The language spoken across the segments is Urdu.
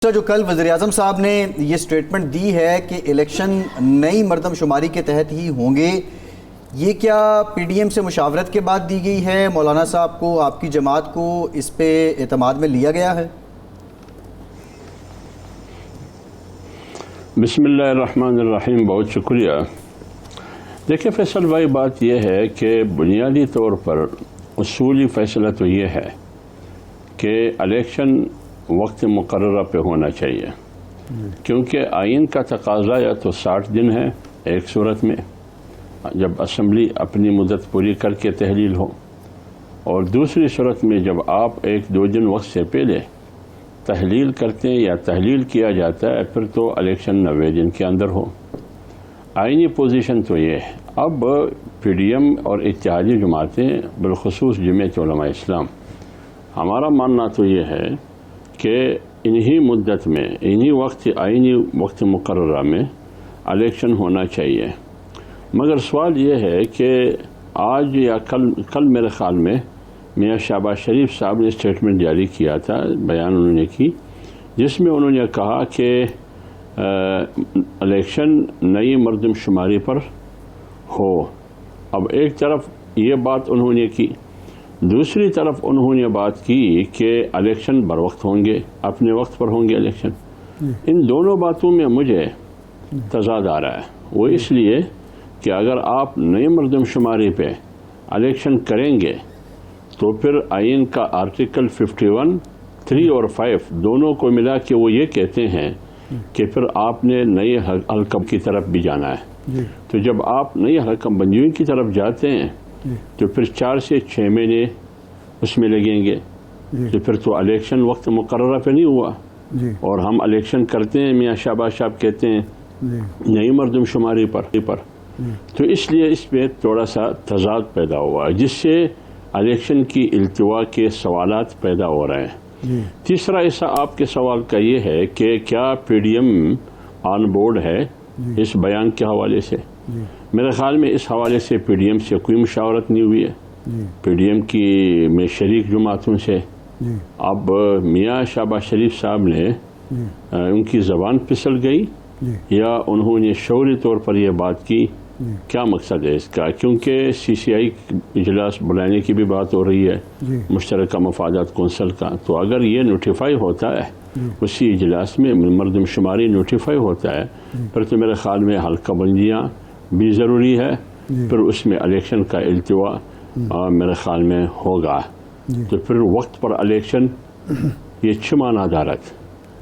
جو کل وزیراعظم صاحب نے یہ سٹیٹمنٹ دی ہے کہ الیکشن نئی مردم شماری کے تحت ہی ہوں گے، یہ کیا پی ڈی ایم سے مشاورت کے بعد دی گئی ہے؟ مولانا صاحب کو، آپ کی جماعت کو اس پہ اعتماد میں لیا گیا ہے؟ بسم اللہ الرحمن الرحیم، بہت شکریہ۔ دیکھیں فیصل بھائی، بات یہ ہے کہ بنیادی طور پر اصولی فیصلہ تو یہ ہے کہ الیکشن وقت مقررہ پہ ہونا چاہیے، کیونکہ آئین کا تقاضا یا تو 60 دن ہے ایک صورت میں جب اسمبلی اپنی مدت پوری کر کے تحلیل ہو، اور دوسری صورت میں جب آپ 1-2 دن وقت سے پہلے تحلیل کرتے ہیں یا تحلیل کیا جاتا ہے پھر تو الیکشن 90 دن کے اندر ہو۔ آئینی پوزیشن تو یہ ہے۔ اب پی ڈی ایم اور اتحادی جماعتیں بالخصوص جمعیت علماء اسلام، ہمارا ماننا تو یہ ہے کہ انہی مدت میں آئینی وقت مقررہ میں الیکشن ہونا چاہیے، مگر سوال یہ ہے کہ آج یا کل میرے خیال میں میاں شہباز شریف صاحب نے اسٹیٹمنٹ جاری کیا تھا، بیان انہوں نے کی، جس میں انہوں نے کہا کہ الیکشن نئی مردم شماری پر ہو۔ اب ایک طرف یہ بات انہوں نے کی، دوسری طرف انہوں نے بات کی کہ الیکشن بر وقت ہوں گے، اپنے وقت پر ہوں گے الیکشن۔ ان دونوں باتوں میں مجھے تضاد آ رہا ہے، وہ اس لیے کہ اگر آپ نئی مردم شماری پہ الیکشن کریں گے تو پھر آئین کا آرٹیکل 51 3 اور 5 دونوں کو ملا کے وہ یہ کہتے ہیں کہ پھر آپ نے نئی حلقہ کی طرف بھی جانا ہے۔ تو جب آپ نئی حلقہ بندیوں کی طرف جاتے ہیں تو پھر 4 سے 6 مہینے اس میں لگیں گے، تو پھر تو الیکشن وقت مقررہ پہ نہیں ہوا، اور ہم الیکشن کرتے ہیں میاں شہباز صاحب کہتے ہیں نئی مردم شماری پر، تو اس لیے اس میں تھوڑا سا تضاد پیدا ہوا ہے، جس سے الیکشن کی التوا کے سوالات پیدا ہو رہے ہیں۔ تیسرا حصہ آپ کے سوال کا یہ ہے کہ کیا P D M on board ہے اس بیان کے حوالے سے؟ میرے خیال میں اس حوالے سے پی ڈی ایم سے کوئی مشاورت نہیں ہوئی ہے، پی ڈی ایم کی میں شریک جماعتوں سے۔ اب میاں شہباز شریف صاحب نے ان کی زبان پھسل گئی یا انہوں نے شعوری طور پر یہ بات کی؟ کیا مقصد ہے اس کا؟ کیونکہ سی سی آئی اجلاس بلانے کی بھی بات ہو رہی ہے، مشترکہ مفادات کونسل کا، تو اگر یہ نوٹیفائی ہوتا ہے اسی اجلاس میں مردم شماری نوٹیفائی ہوتا ہے پھر تو میرے خیال میں حلقہ بندیاں بھی ضروری ہے، پھر اس میں الیکشن کا التوا میرے خیال میں ہوگا، تو پھر وقت پر الیکشن یہ چمانہ دارت،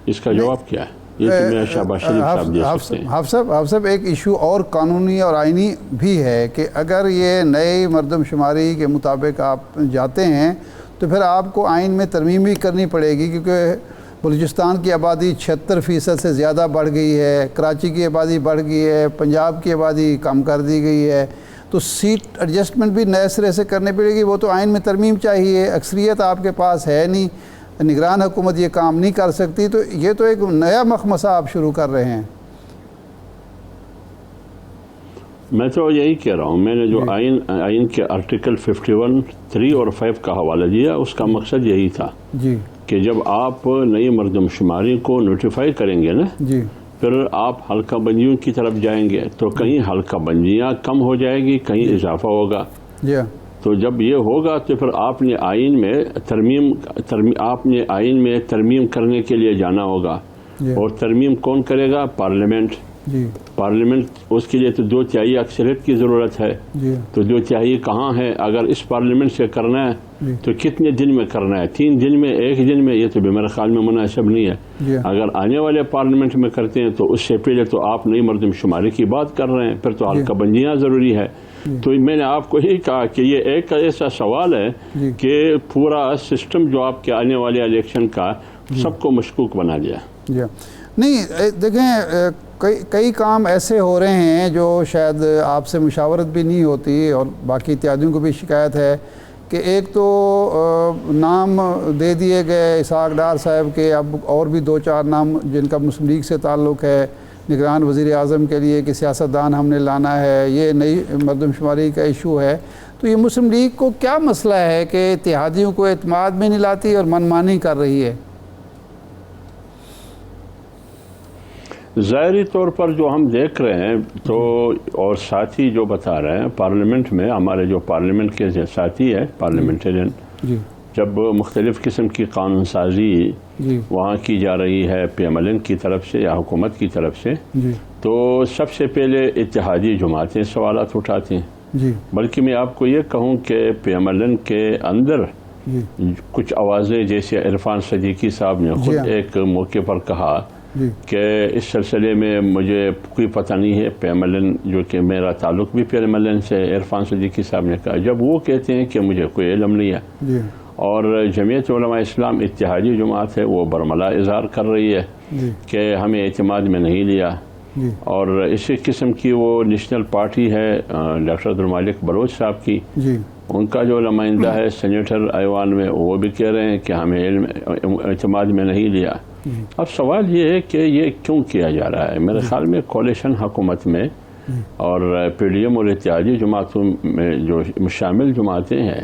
اس کا جواب کیا ہے؟ یہ تو میرا شہباز شریف صاحب دے سکتے ہیں۔ حافظ صاحب، ایک ایشو اور قانونی اور آئینی بھی ہے کہ اگر یہ نئی مردم شماری کے مطابق آپ جاتے ہیں تو پھر آپ کو آئین میں ترمیم بھی کرنی پڑے گی، کیونکہ بلوچستان کی آبادی 76% سے زیادہ بڑھ گئی ہے، کراچی کی آبادی بڑھ گئی ہے، پنجاب کی آبادی کم کر دی گئی ہے، تو سیٹ ایڈجسٹمنٹ بھی نئے سرے سے کرنی پڑے گی، وہ تو آئین میں ترمیم چاہیے، اکثریت آپ کے پاس ہے نہیں، نگران حکومت یہ کام نہیں کر سکتی، تو یہ تو ایک نیا مخمصہ آپ شروع کر رہے ہیں۔ میں تو یہی کہہ رہا ہوں، میں نے جو آئین کے آرٹیکل 51 3 اور 5 کا حوالہ دیا، اس کا مقصد یہی تھا کہ جب آپ نئی مردم شماری کو نوٹیفائی کریں گے نا، پھر آپ حلقہ بندیوں کی طرف جائیں گے تو کہیں حلقہ بندیاں کم ہو جائے گی، کہیں اضافہ ہوگا، تو جب یہ ہوگا تو پھر آپ نے آئین میں ترمیم کرنے کے لیے جانا ہوگا، اور ترمیم کون کرے گا؟ پارلیمنٹ۔ پارلیمنٹ، اس کے لیے تو 2/3 اکثریت کی ضرورت ہے، تو 2/3 کہاں ہے؟ اگر اس پارلیمنٹ سے کرنا ہے تو کتنے دن میں کرنا ہے؟ 3 دن میں، 1 دن میں؟ یہ تو بھی میرے خیال میں مناسب نہیں ہے۔ اگر آنے والے پارلیمنٹ میں کرتے ہیں تو اس سے پہلے تو آپ نئی مردم شماری کی بات کر رہے ہیں، پھر تو حلقہ بندیاں ضروری ہے۔ تو میں نے آپ کو یہی کہا کہ یہ ایک ایسا سوال ہے کہ پورا سسٹم جو آپ کے آنے والے الیکشن کا سب کو مشکوک بنا دیا۔ نہیں، دیکھیں کئی کام ایسے ہو رہے ہیں جو شاید آپ سے مشاورت بھی نہیں ہوتی، اور باقی اتحادیوں کو بھی شکایت ہے کہ ایک تو نام دے دیے گئے اسحاق ڈار صاحب کے، اب اور بھی 2-4 نام جن کا مسلم لیگ سے تعلق ہے، نگران وزیر اعظم کے لیے کہ سیاستدان ہم نے لانا ہے، یہ نئی مردم شماری کا ایشو ہے، تو یہ مسلم لیگ کو کیا مسئلہ ہے کہ اتحادیوں کو اعتماد میں نہیں لاتی اور من مانی کر رہی ہے؟ ظاہری طور پر جو ہم دیکھ رہے ہیں تو اور ساتھی جو بتا رہے ہیں پارلیمنٹ میں ہمارے جو پارلیمنٹ کے ساتھی ہیں پارلیمنٹرین جی جب مختلف قسم کی قانون سازی جی وہاں کی جا رہی ہے پی ایم ایل این کی طرف سے یا حکومت کی طرف سے جی تو سب سے پہلے اتحادی جماعتیں سوالات اٹھاتی ہیں جی بلکہ میں آپ کو یہ کہوں کہ پی ایم ایل این کے اندر جی کچھ آوازیں جیسے عرفان صدیقی صاحب نے خود جی ہاں۔ ایک موقع پر کہا جی کہ اس سلسلے میں مجھے کوئی پتہ نہیں ہے پی ایم ایل این جو کہ میرا تعلق بھی پی ایم ایل این سے عرفان صدیقی صاحب نے کہا جب وہ کہتے ہیں کہ مجھے کوئی علم نہیں ہے جی اور جمعیت علماء اسلام اتحادی جماعت ہے وہ برملا اظہار کر رہی ہے جی کہ ہمیں اعتماد میں نہیں لیا جی اور اسی قسم کی وہ نیشنل پارٹی ہے ڈاکٹر عبدالمالک بلوچ صاحب کی جی ان کا جو نمائندہ ہے سینیٹر ایوان میں وہ بھی کہہ رہے ہیں کہ ہمیں علم اعتماد میں نہیں لیا اب سوال یہ ہے کہ یہ کیوں کیا جا رہا ہے میرے خیال میں کولیشن حکومت میں اور پی ڈی ایم اور اتحادی جماعتوں میں جو شامل جماعتیں ہیں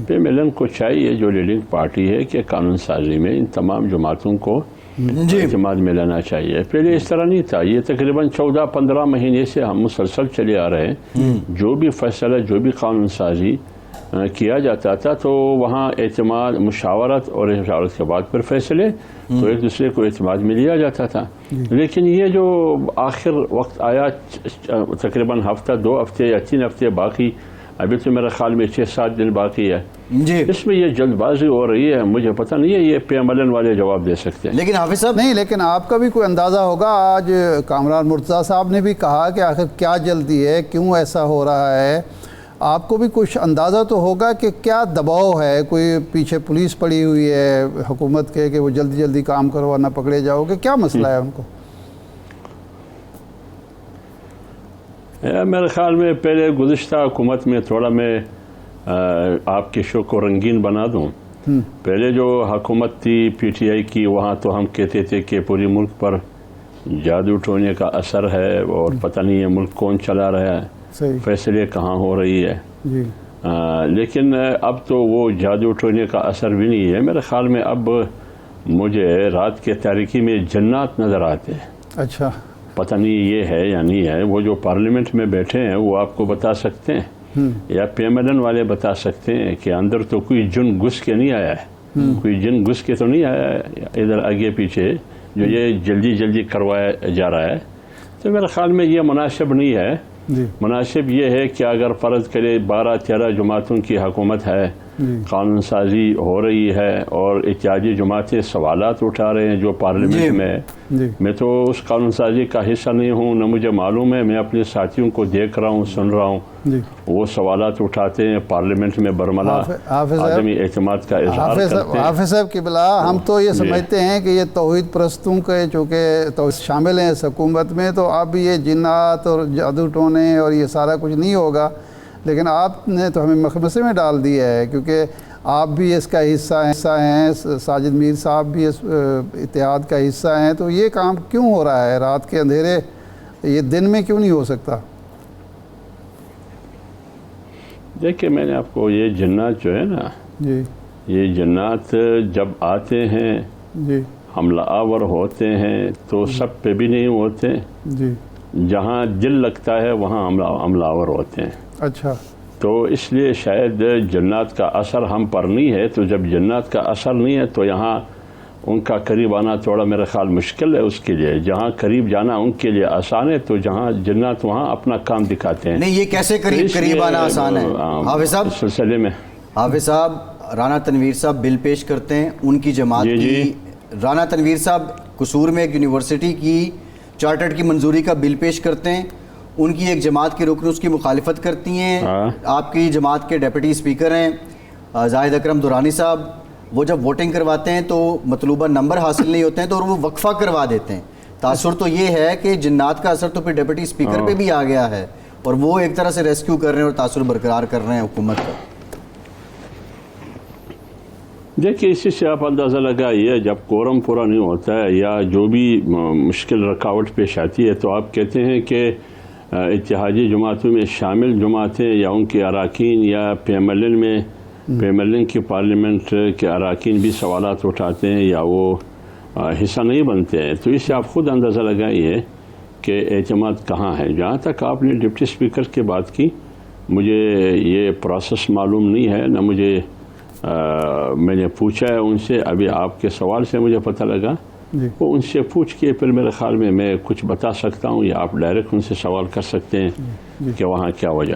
پی ایم ایل این کو چاہیے جو لیڈنگ پارٹی ہے کہ قانون سازی میں ان تمام جماعتوں کو اعتماد میں لینا چاہیے پہلے اس طرح نہیں تھا یہ تقریباً 14-15 مہینے سے ہم مسلسل چلے آ رہے ہیں جو بھی فیصلہ جو بھی قانون سازی کیا جاتا تھا تو وہاں اعتماد مشاورت اور مشاورت کے بعد پھر فیصلے تو ایک دوسرے کو اعتماد میں لیا جاتا تھا لیکن یہ جو آخر وقت آیا تقریباً ہفتہ 2 ہفتے یا 3 ہفتے باقی ابھی تو میرے خیال میں 6-7 دن باقی ہے جی اس میں یہ جلد بازی ہو رہی ہے مجھے پتہ نہیں ہے یہ پی ایم ایل این والے جواب دے سکتے ہیں لیکن حافظ صاحب نہیں لیکن آپ کا بھی کوئی اندازہ ہوگا آج کامران مرتضیٰ صاحب نے بھی کہا کہ آخر کیا جلدی ہے کیوں ایسا ہو رہا ہے آپ کو بھی کچھ اندازہ تو ہوگا کہ کیا دباؤ ہے کوئی پیچھے پولیس پڑی ہوئی ہے حکومت کے کہ وہ جلدی جلدی کام کرو ورنہ پکڑے جاؤ گے کیا مسئلہ ہے ان کو میرے خیال میں پہلے گزشتہ حکومت میں تھوڑا میں آپ کے شو کو رنگین بنا دوں پہلے جو حکومت تھی پی ٹی آئی کی وہاں تو ہم کہتے تھے کہ پوری ملک پر جادو ٹونے کا اثر ہے اور پتہ نہیں ہے ملک کون چلا رہا ہے صحیح فیصلے کہاں ہو رہی ہے جی لیکن اب تو وہ جادو ٹونے کا اثر بھی نہیں ہے میرے خیال میں اب مجھے رات کے تاریکی میں جنات نظر آتے ہیں اچھا پتہ نہیں یہ ہے یا نہیں ہے وہ جو پارلیمنٹ میں بیٹھے ہیں وہ آپ کو بتا سکتے ہیں یا پی ایم ایل این والے بتا سکتے ہیں کہ اندر تو کوئی جن گھس کے نہیں آیا ہے کوئی جن گھس کے تو نہیں آیا ہے ادھر آگے پیچھے جو یہ جلدی جلدی کروایا جا رہا ہے تو میرے خیال میں یہ مناسب نہیں ہے جی مناسب یہ ہے کہ اگر فرض کرے 12-13 جماعتوں کی حکومت ہے قانون سازی ہو رہی ہے اور اتحادی جماعتیں سوالات اٹھا رہے ہیں جو پارلیمنٹ میں جی میں تو اس قانون سازی کا حصہ نہیں ہوں نہ مجھے معلوم ہے میں اپنے ساتھیوں کو دیکھ رہا ہوں سن رہا ہوں جی وہ سوالات اٹھاتے ہیں پارلیمنٹ میں برملا حافظ صاحب آدمی اعتماد کا اظہار کرتے ہیں حافظ صاحب کی بلا ہم تو یہ سمجھتے ہیں کہ یہ توحید پرستوں کے چونکہ شامل ہیں اس حکومت میں تو اب یہ جنات اور جادو ٹونے اور یہ سارا کچھ نہیں ہوگا لیکن آپ نے تو ہمیں مخمصے میں ڈال دیا ہے کیونکہ آپ بھی اس کا حصہ ہیں ساجد میر صاحب بھی اس اتحاد کا حصہ ہیں تو یہ کام کیوں ہو رہا ہے رات کے اندھیرے یہ دن میں کیوں نہیں ہو سکتا دیکھیں میں نے آپ کو یہ جنات جو ہے نا جی یہ جنات جب آتے ہیں جی حملہ آور ہوتے ہیں تو سب پہ بھی نہیں ہوتے جی جہاں دل لگتا ہے وہاں حملہ آور ہوتے ہیں اچھا تو اس لیے شاید جنات کا اثر ہم پر نہیں ہے تو جب جنات کا اثر نہیں ہے تو یہاں ان کا قریب آنا تھوڑا میرا خیال مشکل ہے اس کے لیے جہاں قریب جانا ان کے لیے آسان ہے تو جہاں جنات وہاں اپنا کام دکھاتے ہیں نہیں یہ کیسے قریب آنا آسان ہے حافظ صاحب اس سلسلے میں حافظ صاحب رانا تنویر صاحب بل پیش کرتے ہیں ان کی جماعت کی رانا تنویر صاحب قصور میں ایک یونیورسٹی کی چارٹرڈ کی منظوری کا بل پیش کرتے ہیں ان کی ایک جماعت کے رکن اس کی مخالفت کرتی ہیں آپ کی جماعت کے ڈیپٹی اسپیکر ہیں زاہد اکرم دورانی صاحب وہ جب ووٹنگ کرواتے ہیں تو مطلوبہ نمبر حاصل نہیں ہوتے ہیں تو وہ وقفہ کروا دیتے ہیں تاثر تو یہ ہے کہ جنات کا اثر تو پھر ڈیپٹی اسپیکر پہ بھی آ گیا ہے اور وہ ایک طرح سے ریسکیو کر رہے ہیں اور تاثر برقرار کر رہے ہیں حکومت کا دیکھیے اسی سے آپ اندازہ لگائیے جب کورم پورا نہیں ہوتا ہے یا جو بھی مشکل رکاوٹ پیش آتی ہے تو آپ کہتے ہیں کہ اتحادی جماعتوں میں شامل جماعتیں یا ان کے اراکین یا پی ایم ایل این میں پی ایم ایل این کی پارلیمنٹ کے اراکین بھی سوالات اٹھاتے ہیں یا وہ حصہ نہیں بنتے ہیں، تو اس سے آپ خود اندازہ لگائیے کہ اعتماد کہاں ہے۔ جہاں تک آپ نے ڈپٹی اسپیکر کی بات کی، مجھے یہ پروسیس معلوم نہیں ہے، نہ مجھے میں نے پوچھا ہے ان سے، ابھی آپ کے سوال سے مجھے پتہ لگا۔ جی وہ ان سے پوچھ کے پھر میرے خیال میں کچھ بتا سکتا ہوں، یا آپ ڈائریکٹ ان سے سوال کر سکتے ہیں کہ وہاں کیا وجہ ہے۔